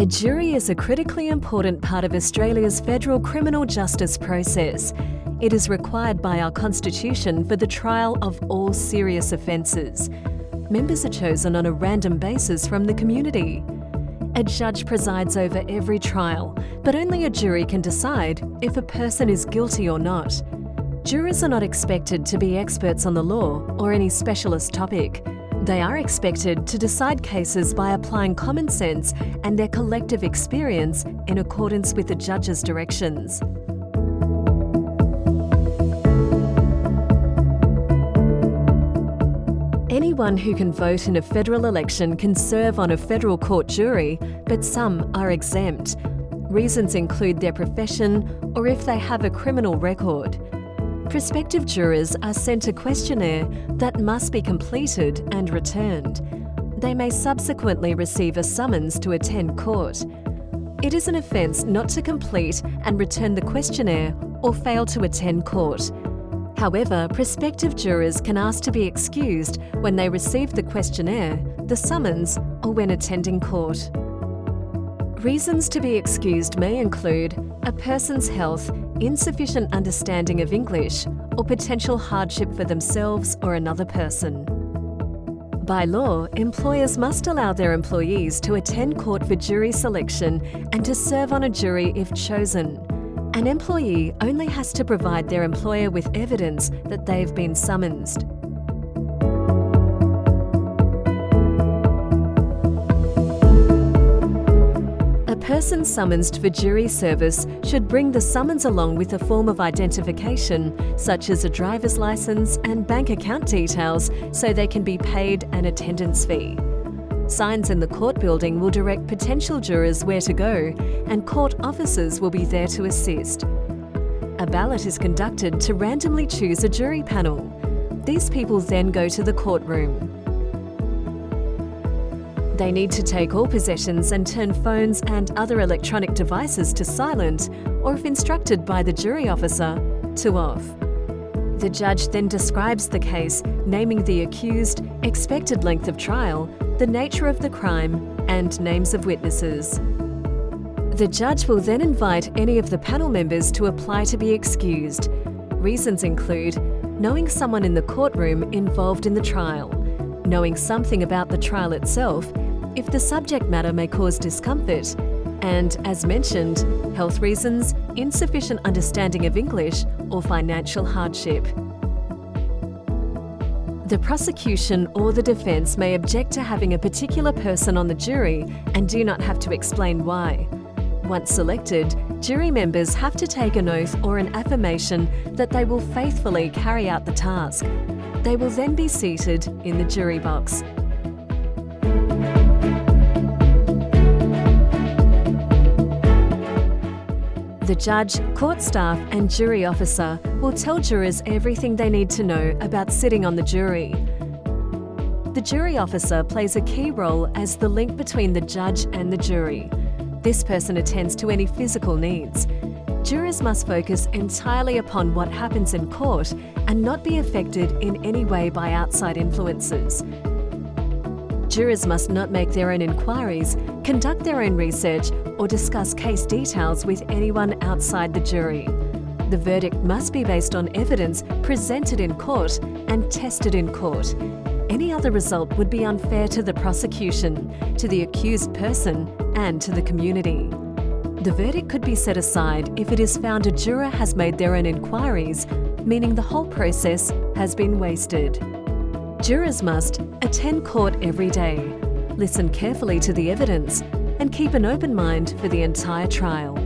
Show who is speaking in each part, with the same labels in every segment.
Speaker 1: A jury is a critically important part of Australia's federal criminal justice process. It is required by our Constitution for the trial of all serious offences. Members are chosen on a random basis from the community. A judge presides over every trial, but only a jury can decide if a person is guilty or not. Jurors are not expected to be experts on the law or any specialist topic. They are expected to decide cases by applying common sense and their collective experience in accordance with the judge's directions. Anyone who can vote in a federal election can serve on a federal court jury, but some are exempt. Reasons include their profession or if they have a criminal record. Prospective jurors are sent a questionnaire that must be completed and returned. They may subsequently receive a summons to attend court. It is an offence not to complete and return the questionnaire or fail to attend court. However, prospective jurors can ask to be excused when they receive the questionnaire, the summons, or when attending court. Reasons to be excused may include a person's health, insufficient understanding of English, or potential hardship for themselves or another person. By law, employers must allow their employees to attend court for jury selection and to serve on a jury if chosen. An employee only has to provide their employer with evidence that they've been summoned. A person summoned for jury service should bring the summons along with a form of identification, such as a driver's licence and bank account details, so they can be paid an attendance fee. Signs in the court building will direct potential jurors where to go, and court officers will be there to assist. A ballot is conducted to randomly choose a jury panel. These people then go to the courtroom. They need to take all possessions and turn phones and other electronic devices to silent, or if instructed by the jury officer, to off. The judge then describes the case, naming the accused, expected length of trial, the nature of the crime, and names of witnesses. The judge will then invite any of the panel members to apply to be excused. Reasons include knowing someone in the courtroom involved in the trial, knowing something about the trial itself, if the subject matter may cause discomfort, and, as mentioned, health reasons, insufficient understanding of English, or financial hardship. The prosecution or the defence may object to having a particular person on the jury and do not have to explain why. Once selected, jury members have to take an oath or an affirmation that they will faithfully carry out the task. They will then be seated in the jury box. The judge, court staff and jury officer will tell jurors everything they need to know about sitting on the jury. The jury officer plays a key role as the link between the judge and the jury. This person attends to any physical needs. Jurors must focus entirely upon what happens in court and not be affected in any way by outside influences. Jurors must not make their own inquiries, conduct their own research, or discuss case details with anyone outside the jury. The verdict must be based on evidence presented in court and tested in court. Any other result would be unfair to the prosecution, to the accused person, and to the community. The verdict could be set aside if it is found a juror has made their own inquiries, meaning the whole process has been wasted. Jurors must attend court every day, listen carefully to the evidence, and keep an open mind for the entire trial.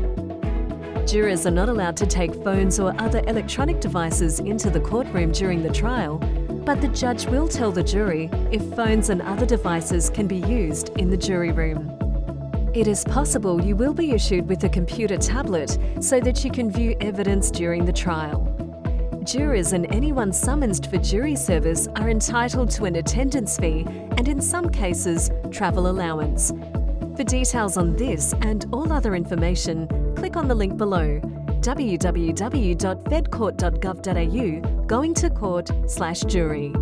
Speaker 1: Jurors are not allowed to take phones or other electronic devices into the courtroom during the trial, but the judge will tell the jury if phones and other devices can be used in the jury room. It is possible you will be issued with a computer tablet so that you can view evidence during the trial. Jurors and anyone summoned for jury service are entitled to an attendance fee and, in some cases, travel allowance. For details on this and all other information, click on the link below www.fedcourt.gov.au going to court/jury.